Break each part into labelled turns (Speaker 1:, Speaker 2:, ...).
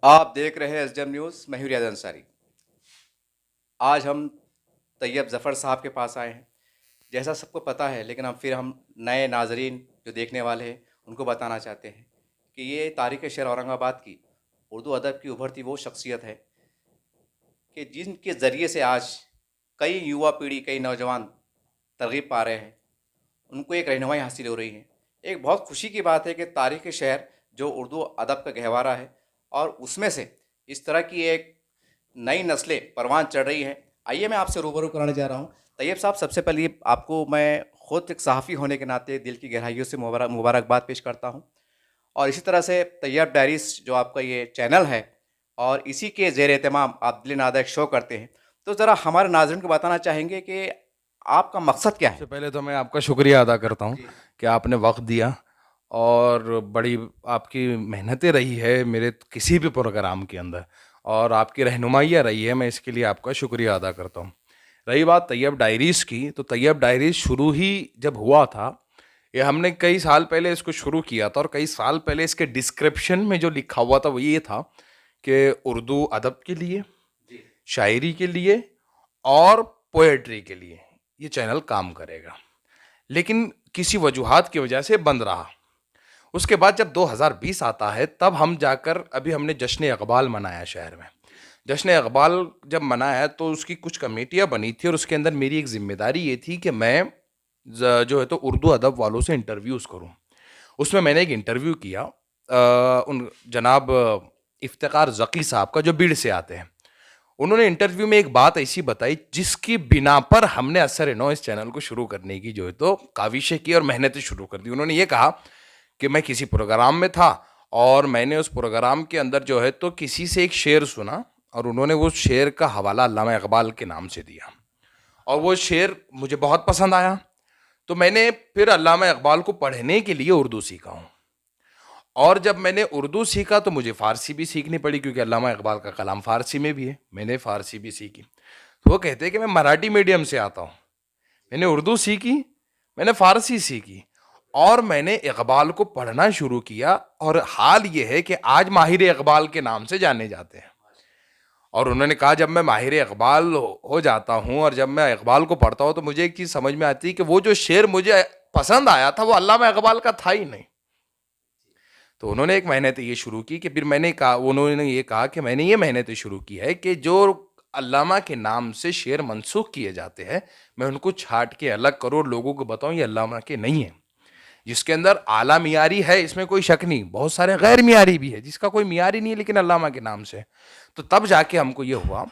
Speaker 1: आप देख रहे हैं एसडीएम न्यूज़। मैं हूं रियाज अंसारी। आज हम तैयब ज़फ़र साहब के पास आए हैं। जैसा सबको पता है, लेकिन हम नए नाज़रीन जो देखने वाले हैं उनको बताना चाहते हैं कि ये तारीख़ शहर औरंगाबाद की उर्दू अदब की उभरती वो शख्सियत है कि जिनके ज़रिए से आज कई युवा पीढ़ी, कई नौजवान तरग़ीब पा रहे हैं, उनको एक रहनुमाई हासिल हो रही है। एक बहुत खुशी की बात है कि तारीख़ शहर जो उर्दू अदब का गहवारा है और उसमें से इस तरह की एक नई नस्लें परवान चढ़ रही हैं। आइए मैं आपसे रूबरू कराने जा रहा हूँ। तैयब साहब, सबसे पहले आपको मैं ख़ुद एक सहाफ़ी होने के नाते दिल की गहराइयों से मुबारकबाद पेश करता हूँ। और इसी तरह से तैयब डायरीज़ जो आपका ये चैनल है और इसी के ज़ेर एहतमाम आप दिल नादा एक शो करते हैं, तो ज़रा हमारे नाज़रीन को बताना चाहेंगे कि आपका मकसद क्या
Speaker 2: सबसे
Speaker 1: है?
Speaker 2: पहले तो मैं आपका शुक्रिया अदा करता हूँ
Speaker 1: जी।
Speaker 2: कि आपने वक्त दिया और बड़ी आपकी मेहनतें रही है मेरे किसी भी प्रोग्राम के अंदर और आपकी रहनुमाइयाँ रही है। मैं इसके लिए आपका शुक्रिया अदा करता हूँ। रही बात तैयब डायरीज़ की, तो तैयब डायरीज़ शुरू ही जब हुआ था, ये हमने कई साल पहले इसको शुरू किया था और कई साल पहले इसके डिस्क्रिप्शन में जो लिखा हुआ था वो ये था कि उर्दू अदब के लिए,
Speaker 1: जी।
Speaker 2: शायरी के लिए और पोएट्री के लिए ये चैनल काम करेगा। लेकिन किसी वजूहात की वजह से बंद रहा। उसके बाद जब 2020 आता है तब हम जाकर अभी हमने जश्न इक़बाल मनाया शहर में। जश्न इक़बाल जब मनाया तो उसकी कुछ कमेटियाँ बनी थी और उसके अंदर मेरी एक ज़िम्मेदारी ये थी कि मैं जो है तो उर्दू अदब वालों से इंटरव्यूज़ करूँ। उसमें मैंने एक इंटरव्यू किया उन जनाब इफ्तिकार ज़की साहब का, जो बीड़ से आते हैं। उन्होंने इंटरव्यू में एक बात ऐसी बताई जिसकी बिना पर हमने असर-ए-नौ इस चैनल को शुरू करने की जो है तो काविशें की और मेहनतें शुरू कर दी। उन्होंने ये कहा कि मैं किसी प्रोग्राम में था और मैंने उस प्रोग्राम के अंदर जो है तो किसी से एक शेर सुना और उन्होंने वो शेर का हवाला अल्लामा इक़बाल के नाम से दिया और वो शेर मुझे बहुत पसंद आया। तो मैंने फिर अल्लामा इक़बाल को पढ़ने के लिए उर्दू सीखा हूँ और जब मैंने उर्दू सीखा तो मुझे फ़ारसी भी सीखनी पड़ी क्योंकि अल्लामा इक़बाल का कलाम फ़ारसी में भी है। मैंने फ़ारसी भी सीखी। तो वो कहते हैं कि मैं मराठी मीडियम से आता हूँ। मैंने उर्दू सीखी, मैंने फ़ारसी सीखी और मैंने इक़बाल को पढ़ना शुरू किया और हाल ये है कि आज माहिर इक़बाल के नाम से जाने जाते हैं। और उन्होंने कहा जब मैं माहिर इक़बाल हो जाता हूँ और जब मैं इक़बाल को पढ़ता हूँ तो मुझे एक चीज़ समझ में आती है कि वो जो शेर मुझे पसंद आया था वो अल्लामा इक़बाल का था ही नहीं। तो उन्होंने एक मेहनत ये शुरू की कि फिर मैंने कहा, उन्होंने ये कहा कि मैंने ये मेहनत शुरू की है कि जो अल्लामा के नाम से शेर मनसूख किए जाते हैं, मैं उनको छाँट के अलग करूँ और लोगों को बताऊँ ये अल्लामा के नहीं हैं। जिसके अंदर आला मियारी है इसमें कोई शक नहीं, बहुत सारे गैर मियारी भी है जिसका कोई मियार ही नहीं है लेकिन अल्लामा के नाम से। तो तब जाके हमको ये हुआ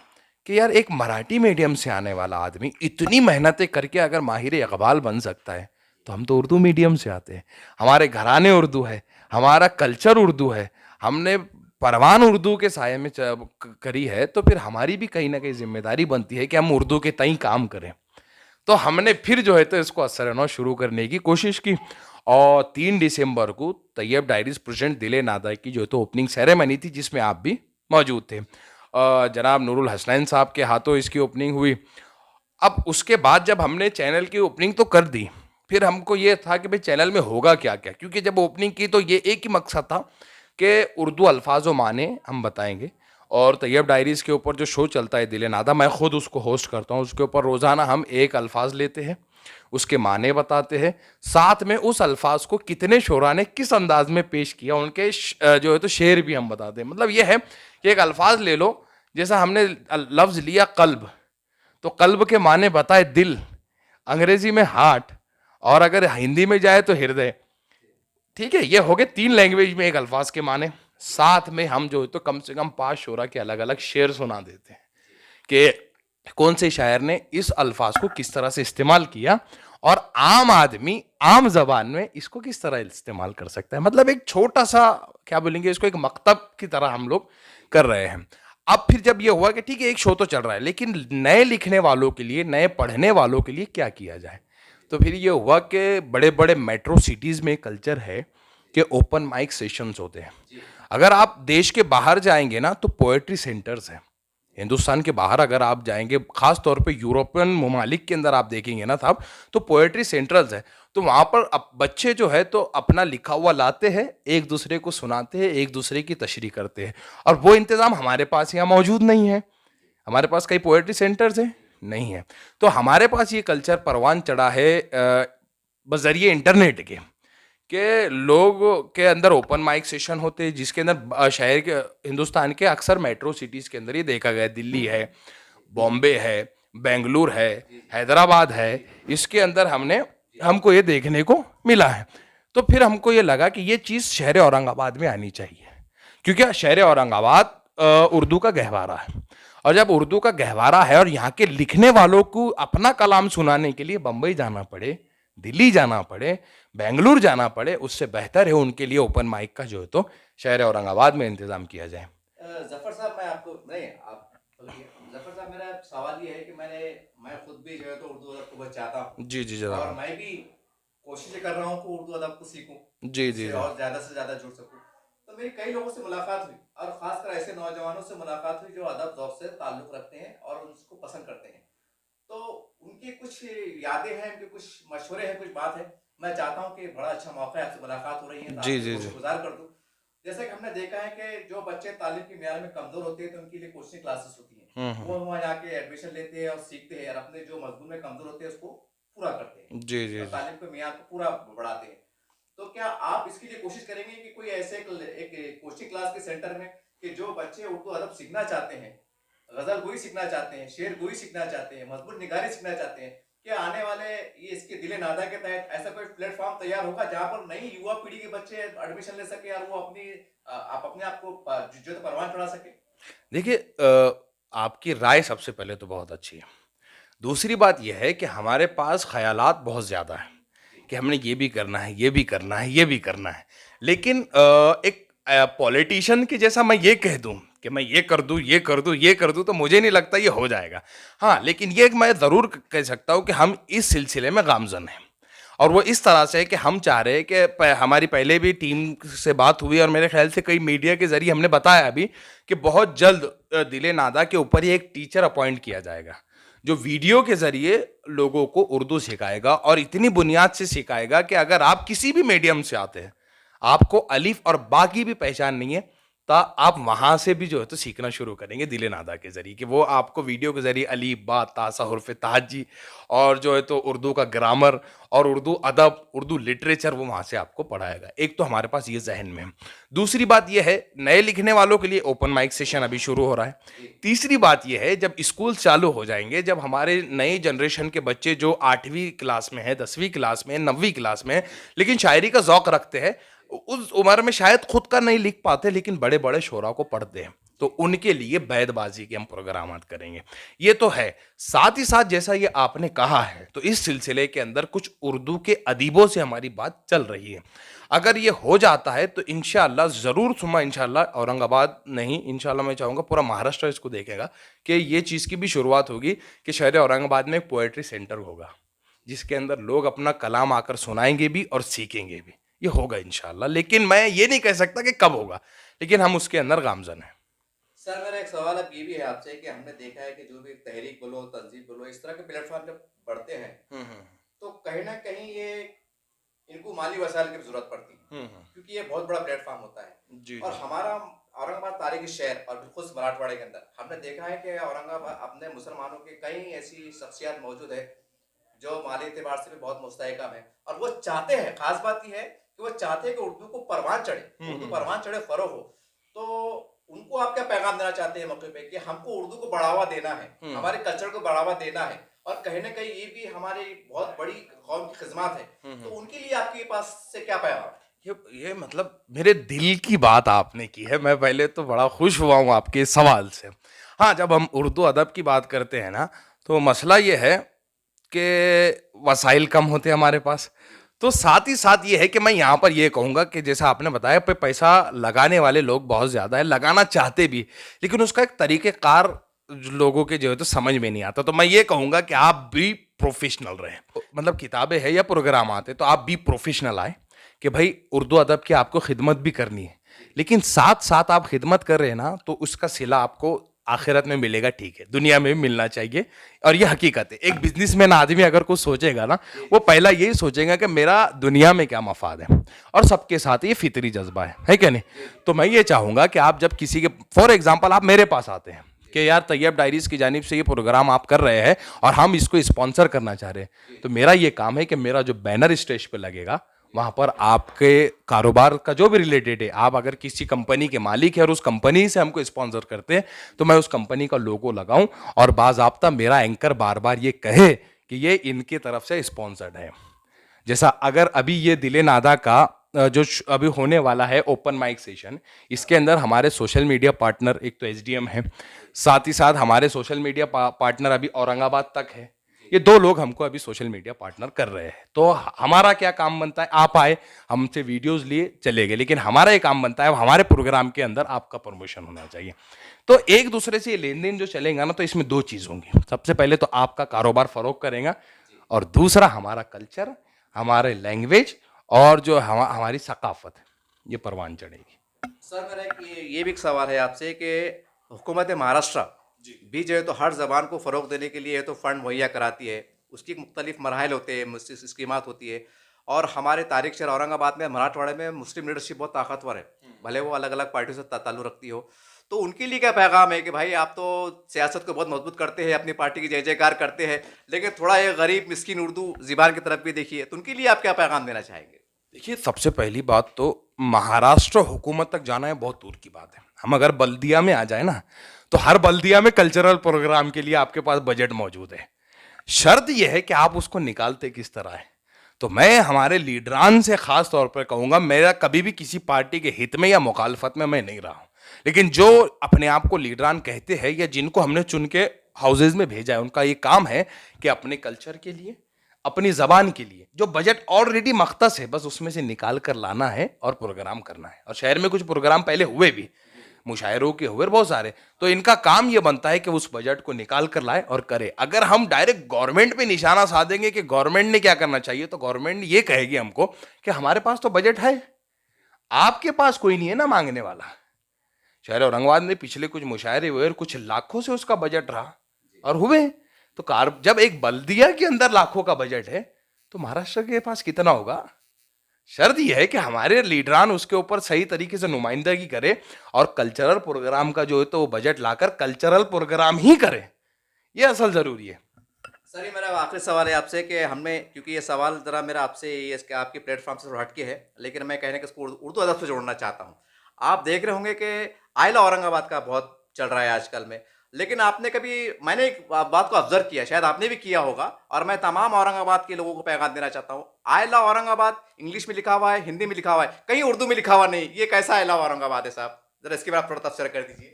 Speaker 2: कि यार एक मराठी मीडियम से आने वाला आदमी इतनी मेहनतें करके अगर माहिर इक़बाल बन सकता है, तो हम तो उर्दू मीडियम से आते हैं। हमारे घराने उर्दू है, हमारा कल्चर उर्दू है, हमने परवान उर्दू के साये में करी है, तो फिर हमारी भी कहीं ना कहीं जिम्मेदारी बनती है कि हम उर्दू के तई काम करें। तो हमने फिर जो है तो इसको असर-ए-नौ शुरू करने की कोशिश की और 3 दिसंबर को तैयब डायरीज़ प्रेज़ेंट दिल-ए नादा की जो है तो ओपनिंग सेरेमनी थी जिसमें आप भी मौजूद थे। जनाब नूरुल हसनैन साहब के हाथों इसकी ओपनिंग हुई। अब उसके बाद जब हमने चैनल की ओपनिंग तो कर दी, फिर हमको ये था कि भाई चैनल में होगा क्या-क्या? क्योंकि जब ओपनिंग की तो ये एक ही मकसद था कि उर्दू अल्फाज़ व माने हम बताएँगे और तैयब डायरीज़ के ऊपर जो शो चलता है दिल-ए नादा, मैं खुद उसको होस्ट करता हूँ। उसके ऊपर रोज़ाना हम एक अल्फाज़ लेते हैं, उसके माने बताते हैं, साथ में उस अल्फाज़ को कितने शोरा ने किस अंदाज़ में पेश किया, उनके जो है तो शेर भी हम बताते हैं। मतलब ये है कि एक अल्फाज़ ले लो, जैसा हमने लफ्ज़ लिया क़ल्ब, तो क़ल्ब के माने बताए दिल, अंग्रेज़ी में हार्ट और अगर हिंदी में जाए तो हृदय। ठीक है, ये हो गए 3 लैंग्वेज में एक अल्फाज के माने। साथ में हम जो है तो कम से कम 5 शोरा के अलग-अलग शेर सुना देते हैं कि कौन से शायर ने इस अल्फाज को किस तरह से इस्तेमाल किया और आम आदमी आम ज़बान में इसको किस तरह इस्तेमाल कर सकता है। मतलब एक छोटा-सा क्या बोलेंगे इसको, एक मकतब की तरह हम लोग कर रहे हैं। अब फिर जब ये हुआ कि ठीक है एक शो तो चल रहा है, लेकिन नए लिखने वालों के लिए, नए पढ़ने वालों के लिए क्या किया जाए? तो फिर ये हुआ कि बड़े-बड़े मेट्रो सिटीज़ में कल्चर है कि ओपन माइक सेशंस होते हैं। अगर आप देश के बाहर जाएँगे ना तो पोएट्री सेंटर्स हैं। हिंदुस्तान के बाहर अगर आप जाएँगे, ख़ास तौर पे यूरोपियन ममालिक के अंदर आप देखेंगे ना साहब, तो पोएट्री सेंटर्स हैं। तो वहाँ पर बच्चे जो है तो अपना लिखा हुआ लाते हैं, एक दूसरे को सुनाते हैं, एक दूसरे की तशरीह करते हैं, और वो इंतज़ाम हमारे पास यहाँ मौजूद नहीं है। हमारे पास कई पोएट्री सेंटर्स हैं, नहीं है। तो हमारे पास ये कल्चर परवान चढ़ा है बजरिए इंटरनेट के लोग के अंदर ओपन माइक सेशन होते हैं, जिसके अंदर शहर के हिंदुस्तान के अक्सर मेट्रो सिटीज़ के अंदर ये देखा गया है। दिल्ली है, बॉम्बे है, बेंगलुरु है, हैदराबाद है, इसके अंदर हमको ये देखने को मिला है। तो फिर हमको ये लगा कि ये चीज़ शहर औरंगाबाद में आनी चाहिए, क्योंकि शहर औरंगाबाद उर्दू का गहवारा है, और जब उर्दू का गहवारा है और यहाँ के लिखने वालों को अपना कलाम सुनाने के लिए बम्बई जाना पड़े, दिल्ली जाना पड़े, बेंगलुरु जाना पड़े, उससे बेहतर है उनके लिए ओपन माइक का जो है तो शहर औरंगाबाद में इंतजाम किया जाए।
Speaker 1: जफर साहब, मैं आपको नहीं आप बोलिए। जफर साहब, मेरा सवाल ये है कि मैं खुद भी जो है तो उर्दू अदब को बहुत चाहता हूँ,
Speaker 2: जी जी जनाब।
Speaker 1: और मैं भी कोशिश कर रहा हूँ कि उर्दू अदब को सीखूं,
Speaker 2: जी जी
Speaker 1: इससे
Speaker 2: जी।
Speaker 1: और ज़्यादा से ज़्यादा जुड़ सकूं। तो मेरी कई लोगों से मुलाकात हुई, और ख़ासकर ऐसे नौजवानों से मुलाकात हुई जो अदब ज़ौक़ से ताल्लुक़ रखते हैं और उसको पसंद करते हैं। तो उनकी कुछ यादें हैं, उनके कुछ मशवरे हैं, कुछ बात है। मैं चाहता हूँ कि बड़ा अच्छा मौका है, आपसे मुलाकात हो रही है, तो
Speaker 2: जी
Speaker 1: आपसे
Speaker 2: जी जी।
Speaker 1: शुक्रगुज़ार कर दूँ। जैसे कि हमने देखा है कि जो बच्चे तालीम के मेयार में कमज़ोर होते हैं, तो उनके लिए कोचिंग क्लासेस होती हैं। वो वहाँ जाके एडमिशन लेते हैं और सीखते हैं, और अपने जो मज़मून में कमज़ोर होते हैं उसको पूरा करते हैं,
Speaker 2: जी जी
Speaker 1: और
Speaker 2: जी।
Speaker 1: तालीम के मेयार को पूरा बढ़ाते हैं। तो क्या आप इसके लिए कोशिश करेंगे कि कोई ऐसे एक कोचिंग क्लास के सेंटर में, कि जो बच्चे उर्दू अदब सीखना चाहते हैं, गज़ल गोई सीखना चाहते हैं, शेर गोई सीखना चाहते हैं, मज़मून निगारी सीखना चाहते हैं, क्या आने वाले ये इसके दिले नादा के तहत ऐसा कोई प्लेटफॉर्म तैयार होगा जहाँ पर नई युवा पीढ़ी के बच्चे एडमिशन ले सके, और वो आप अपने आप को जो तो परवान चढ़ा सके?
Speaker 2: देखिए, आपकी राय सबसे पहले तो बहुत अच्छी है। दूसरी बात यह है कि हमारे पास ख़यालात बहुत ज़्यादा हैं
Speaker 1: जी।
Speaker 2: कि हमने ये भी करना है, ये भी करना है, ये भी करना है। लेकिन एक पॉलिटिशियन के जैसा मैं ये कह दूँ कि मैं ये कर दूँ, ये कर दूँ, ये कर दूँ, तो मुझे नहीं लगता ये हो जाएगा। हाँ, लेकिन ये मैं ज़रूर कह सकता हूँ कि हम इस सिलसिले में गामज़न हैं। और वो इस तरह से है कि हम चाह रहे हैं कि हमारी पहले भी टीम से बात हुई, और मेरे ख्याल से कई मीडिया के ज़रिए हमने बताया भी कि बहुत जल्द दिले नादा के ऊपर ही एक टीचर अपॉइंट किया जाएगा, जो वीडियो के ज़रिए लोगों को उर्दू सिखाएगा, और इतनी बुनियाद से सिखाएगा कि अगर आप किसी भी मीडियम से आते हैं, आपको अलिफ और बा की भी पहचान नहीं है, तो आप वहाँ से भी जो है तो सीखना शुरू करेंगे दिले नादा के ज़रिए, कि वो आपको वीडियो के ज़रिए अलीफ, बा, ता, सा, हुर्फ़ ताजी, और जो है तो उर्दू का ग्रामर और उर्दू अदब, उर्दू लिटरेचर वो वहाँ से आपको पढ़ाएगा। एक तो हमारे पास ये ज़हन में है। दूसरी बात ये है, नए लिखने वालों के लिए ओपन माइक सेशन अभी शुरू हो रहा है। तीसरी बात ये है, जब स्कूल चालू हो जाएँगे, जब हमारे नई जनरेशन के बच्चे जो 8वीं क्लास में हैं, 10वीं क्लास में हैं, 9वीं क्लास में हैं, लेकिन शायरी का ज़ौक़ रखते हैं, उस उम्र में शायद खुद का नहीं लिख पाते, लेकिन बड़े-बड़े शोरा को पढ़ते हैं, तो उनके लिए बैतबाजी के हम प्रोग्रामात करेंगे। ये तो है। साथ ही साथ जैसा ये आपने कहा है, तो इस सिलसिले के अंदर कुछ उर्दू के अदीबों से हमारी बात चल रही है। अगर ये हो जाता है तो इंशाअल्लाह ज़रूर सुमा इंशाअल्लाह औरंगाबाद नहीं, इंशाअल्लाह मैं चाहूँगा पूरा महाराष्ट्र इसको देखेगा कि ये चीज़ की भी शुरुआत होगी कि शहर औरंगाबाद में एक पोएट्री सेंटर होगा, जिसके अंदर लोग अपना कलाम आकर सुनाएँगे भी और सीखेंगे भी। ये होगा इंशाअल्लाह, लेकिन मैं ये नहीं कह सकता कि कब होगा, लेकिन हम उसके अंदर गामज़न हैं।
Speaker 1: सर, मेरा एक सवाल अब ये भी है आपसे कि हमने देखा है कि जो भी तहरीक बोलो, तंज़ीम बोलो, इस तरह के प्लेटफ़ॉर्म जब बढ़ते हैं, तो कहीं न कहीं ये इनको माली वसाइल की ज़रूरत पड़ती है, क्योंकि ये बहुत बड़ा प्लेटफ़ॉर्म होता है।
Speaker 2: जी,
Speaker 1: और
Speaker 2: जी।
Speaker 1: हमारा औरंगाबाद तारीख़ी शहर, और बिलख़ुस मराठवाड़े के अंदर हमने देखा है कि औरंगाबाद अपने मुसलमानों की कई ऐसी शख्सियत मौजूद है, जो माली एतबार से भी बहुत मुस्तहकम है, और वो चाहते हैं, ख़ास बात ये है कि वो चाहते हैं कि उर्दू को परवान चढ़े, उर्दू परवान चढ़े, फ़रोग़ हो। तो उनको आप क्या पैगाम देना चाहते हैं मौके पे, कि हमको उर्दू को बढ़ावा देना है, हमारे कल्चर को बढ़ावा देना है, और कहीं न कहीं ये भी हमारी बहुत बड़ी कौम की खिदमत है, तो उनके लिए आपके पास से क्या पैगाम है?
Speaker 2: ये मतलब मेरे दिल की बात आपने की है। मैं पहले तो बड़ा खुश हुआ हूँ आपके इस सवाल से। हाँ, जब हम उर्दू अदब की बात करते हैं ना, तो मसला ये है कि वसाइल कम होते हैं हमारे पास। तो साथ ही साथ ये है कि मैं यहाँ पर ये कहूँगा कि जैसा आपने बताया पैसा लगाने वाले लोग बहुत ज़्यादा हैं, लगाना चाहते भी, लेकिन उसका एक तरीक़ेकार लोगों के जो है तो समझ में नहीं आता। तो मैं ये कहूँगा कि आप भी प्रोफ़ेशनल रहें। मतलब किताबें हैं या प्रोग्राम आते हैं, तो आप भी प्रोफ़ेशनल आएँ कि भाई उर्दू अदब की आपको खिदमत भी करनी है, लेकिन साथ-साथ आप खिदमत कर रहे हैं ना, तो उसका सिला आपको आखिरत में मिलेगा, ठीक है, दुनिया में भी मिलना चाहिए। और ये हकीकत है। एक बिजनेसमैन आदमी अगर कुछ सोचेगा ना, वो पहला यही सोचेगा कि मेरा दुनिया में क्या मफाद है, और सबके साथ ये फितरी जज्बा है क्या नहीं? तो मैं ये चाहूंगा कि आप जब किसी के, फॉर एग्जाम्पल आप मेरे पास आते हैं कि यार तैयब डायरीज की जानिब से ये प्रोग्राम आप कर रहे हैं और हम इसको स्पॉन्सर करना चाह रहे हैं, तो मेरा ये काम है कि मेरा जो बैनर स्टेज पे लगेगा वहां पर आपके कारोबार का जो भी रिलेटेड है, आप अगर किसी कंपनी के मालिक है और उस कंपनी से हमको स्पॉन्सर करते हैं, तो मैं उस कंपनी का लोगो लगाऊं और बाज़ाब्ता मेरा एंकर बार बार ये कहे कि ये इनकी तरफ से स्पॉन्सर्ड है। जैसा अगर अभी ये दिले नादा का जो अभी होने वाला है ओपन माइक सेशन, इसके अंदर हमारे सोशल मीडिया पार्टनर एक तो एसडीएम है, साथ ही साथ हमारे सोशल मीडिया पार्टनर अभी औरंगाबाद तक है। ये दो लोग हमको अभी सोशल मीडिया पार्टनर कर रहे हैं। तो हमारा क्या काम बनता है, आप आए हमसे वीडियोस लिए चले गए, लेकिन हमारा ये काम बनता है हमारे प्रोग्राम के अंदर आपका प्रमोशन होना चाहिए। तो एक दूसरे से ये लेन देन जो चलेगा ना, तो इसमें दो चीज़ होंगी। सबसे पहले तो आपका कारोबार फरोग करेगा, और दूसरा हमारा कल्चर, हमारे लैंग्वेज और जो हमारी सकाफत है, ये परवान चढ़ेगी।
Speaker 1: सर मेरा ये भी एक सवाल है आपसे कि हुकूमत महाराष्ट्र भी जो है तो हर ज़बान को फ़रोग़ देने के लिए तो फ़ंड मुहैया कराती है, उसकी मुख्तलिफ मराहल होते हैं, स्कीमात होती है। और हमारे तारिक शहर औरंगाबाद में, मराठवाड़े में मुस्लिम लीडरशिप बहुत ताकतवर है, भले वो अलग अलग पार्टियों से ताल्लुक़ रखती हो। तो उनके लिए क्या पैगाम है कि भाई आप तो सियासत को बहुत मजबूत करते हैं, अपनी पार्टी की जय जयकार करते हैं, लेकिन थोड़ा ये गरीब मिस्किन उर्दू ज़बान की तरफ भी देखिए, तो उनके लिए आप क्या पैगाम देना चाहेंगे?
Speaker 2: देखिए, सबसे पहली बात तो महाराष्ट्र हुकूमत तक जाना है बहुत दूर की बात है। हम अगर बल्दिया में आ जाए ना, तो हर बल्दिया में कल्चरल प्रोग्राम के लिए आपके पास बजट मौजूद है। शर्त यह है कि आप उसको निकालते किस तरह है। तो मैं हमारे लीडरान से खास तौर पर कहूंगा, मेरा कभी भी किसी पार्टी के हित में या मुखालफत में मैं नहीं रहा हूं, लेकिन जो अपने आप को लीडरान कहते हैं या जिनको हमने चुन के हाउसेज में भेजा है, उनका ये काम है कि अपने कल्चर के लिए, अपनी जबान के लिए जो बजट ऑलरेडी मख्तस है, बस उसमें से निकाल कर लाना है और प्रोग्राम करना है। और शहर में कुछ प्रोग्राम पहले हुए भी, मुशायरों के हुए बहुत सारे, तो इनका काम ये बनता है कि उस बजट को निकाल कर लाए और करे। अगर हम डायरेक्ट गवर्नमेंट पे निशाना साधेंगे कि गवर्नमेंट ने क्या करना चाहिए, तो गवर्नमेंट ये कहेगी हमको कि हमारे पास तो बजट है, आपके पास कोई नहीं है ना मांगने वाला। शहर औरंगाबाद में पिछले कुछ मुशायरे हुए और कुछ लाखों से उसका बजट रहा और हुए। तो जब एक बल्दिया के अंदर लाखों का बजट है, तो महाराष्ट्र के पास कितना होगा? शर्त यह है कि हमारे लीडरान उसके ऊपर सही तरीके से नुमाइंदगी करे और कल्चरल प्रोग्राम का जो है तो वो बजट लाकर कल्चरल प्रोग्राम ही करे। ये असल जरूरी है।
Speaker 1: सर ये मेरा आखिरी सवाल है आपसे कि हमने, क्योंकि ये सवाल ज़रा मेरा आपसे ये आपके प्लेटफॉर्म से हट के है, लेकिन मैं कहने के इसको उर्दू अदब से जोड़ना चाहता हूँ। आप देख रहे होंगे कि आइला औरंगाबाद का बहुत चल रहा है आजकल में, लेकिन आपने कभी, मैंने एक बात को ऑब्जर्व किया, शायद आपने भी किया होगा, और मैं तमाम औरंगाबाद के लोगों को पैगाम देना चाहता हूँ। आइला औरंगाबाद इंग्लिश में लिखा हुआ है, हिंदी में लिखा हुआ है, कहीं उर्दू में लिखा हुआ नहीं। ये कैसा आइला औरंगाबाद है साहब? जरा इसके बारे में थोड़ा तफसीर कर दीजिए।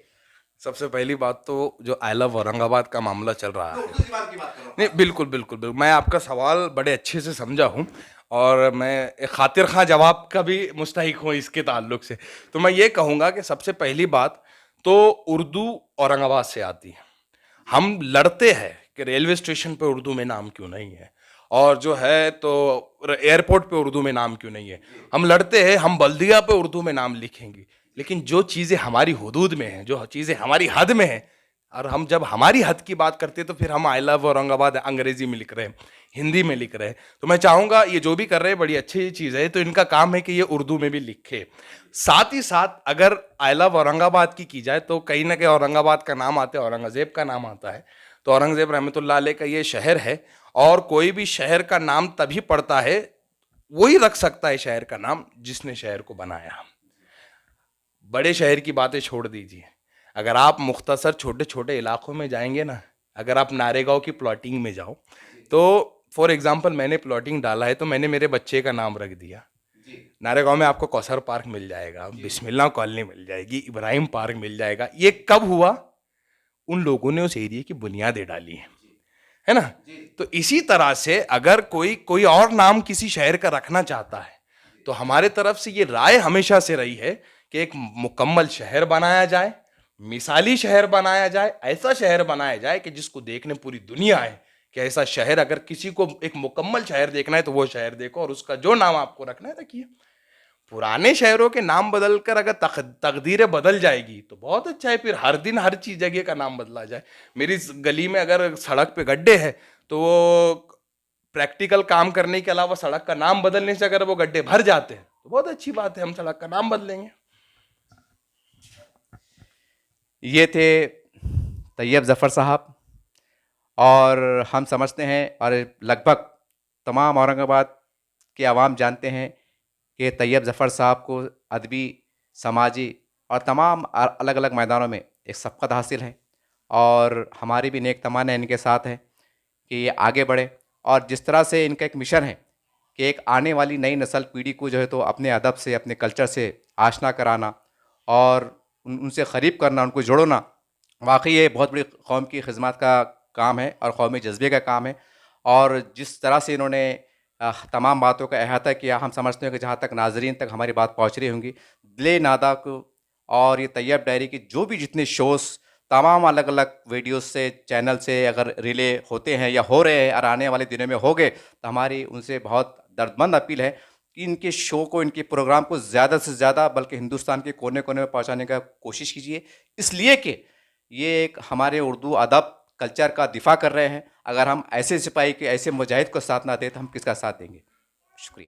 Speaker 2: सबसे पहली बात तो जो आई लव औरंगाबाद का मामला चल रहा है,
Speaker 1: उर्दू ज़बान की बात करो।
Speaker 2: नहीं बिल्कुल बिल्कुल बिल्कुल, मैं आपका सवाल बड़े अच्छे से समझा हूँ और मैं एक खातिर खां जवाब का भी मुस्तहिक हूँ इसके ताल्लुक से। तो मैं ये कहूँगा कि सबसे पहली बात तो उर्दू औरंगाबाद से आती है। हम लड़ते हैं कि रेलवे स्टेशन पे उर्दू में नाम क्यों नहीं है, और जो है तो एयरपोर्ट पे उर्दू में नाम क्यों नहीं है। हम लड़ते हैं हम बल्दिया पे उर्दू में नाम लिखेंगे, लेकिन जो चीज़ें हमारी हुदूद में हैं, जो चीज़ें हमारी हद में हैं, और हम जब हमारी हद की बात करते हैं तो फिर हम आई लव औरंगाबाद अंग्रेजी में लिख रहे हैं, हिंदी में लिख रहे हैं। तो मैं चाहूँगा ये जो भी कर रहे हैं बड़ी अच्छी चीज़ है, तो इनका काम है कि ये उर्दू में भी लिखे। साथ ही साथ अगर आई लव औरंगाबाद की जाए तो कहीं ना कहीं औरंगाबाद का नाम आता है, औरंगज़ेब का नाम आता है। तो औरंगज़ेब रहमतुल्लाह अलैह का ये शहर है, और कोई भी शहर का नाम तभी पड़ता है, वही रख सकता है शहर का नाम जिसने शहर को बनाया। बड़े शहर की बातें छोड़ दीजिए, अगर आप मुख्तसर छोटे छोटे इलाकों में जाएंगे ना, अगर आप नारेगांव की प्लॉटिंग में जाओ, तो फॉर एग्जांपल मैंने प्लॉटिंग डाला है तो मैंने मेरे बच्चे का नाम रख दिया। नारेगांव में आपको कौसर पार्क मिल जाएगा, बिस्मिल्लाह कॉलोनी मिल जाएगी, इब्राहिम पार्क मिल जाएगा। ये कब हुआ? उन लोगों ने उस एरिया की बुनियादें डाली है ना। तो इसी तरह से अगर कोई और नाम किसी शहर का रखना चाहता है, तो हमारे तरफ से ये राय हमेशा से रही है कि एक मुकम्मल शहर बनाया जाए, मिसाली शहर बनाया जाए, ऐसा शहर बनाया जाए कि जिसको देखने पूरी दुनिया है कि ऐसा शहर, अगर किसी को एक मुकम्मल शहर देखना है तो वो शहर देखो, और उसका जो नाम आपको रखना है रखिए। पुराने शहरों के नाम बदलकर अगर तकदीरें बदल जाएगी तो बहुत अच्छा है। फिर हर दिन हर चीज जगह का नाम बदला जाए। मेरी गली में अगर सड़क पे गड्ढे हैं तो वो प्रैक्टिकल काम करने के अलावा सड़क का नाम बदलने से अगर वो गड्ढे भर जाते हैं तो बहुत अच्छी बात है, हम सड़क का नाम बदलेंगे।
Speaker 1: ये थे तैयब ज़फ़र साहब, और हम समझते हैं और लगभग तमाम औरंगाबाद के आवाम जानते हैं कि तैयब ज़फ़र साहब को अदबी, समाजी और तमाम अलग अलग मैदानों में एक सबक़त हासिल है, और हमारी भी नेक तमन्ना इनके साथ है कि ये आगे बढ़े। और जिस तरह से इनका एक मिशन है कि एक आने वाली नई नस्ल पीढ़ी को जो है तो अपने अदब से, अपने कल्चर से आशना कराना और उनसे क़रीब करना, उनको जोड़ना, वाकई ये बहुत बड़ी कौम की खिदमत का काम है और कौमी जज्बे का काम है। और जिस तरह से इन्होंने तमाम बातों का अहाता किया, हम समझते हैं कि जहाँ तक नाजरीन तक हमारी बात पहुँच रही होंगी, दिले नादा को और ये तैयब डायरी की जो भी जितने शोज़ तमाम अलग अलग वीडियोस से, चैनल से अगर रिले होते हैं या हो रहे हैं और आने वाले दिनों में हो गए, तो हमारी उनसे बहुत दर्दमंद अपील है कि इनके शो को, इनके प्रोग्राम को ज़्यादा से ज़्यादा बल्कि हिंदुस्तान के कोने कोने में पहुँचाने का कोशिश कीजिए, इसलिए कि ये एक हमारे उर्दू अदब कल्चर का दिफा कर रहे हैं। अगर हम ऐसे सिपाही के, ऐसे मुजाहिद को साथ ना दें तो हम किसका साथ देंगे। शुक्रिया।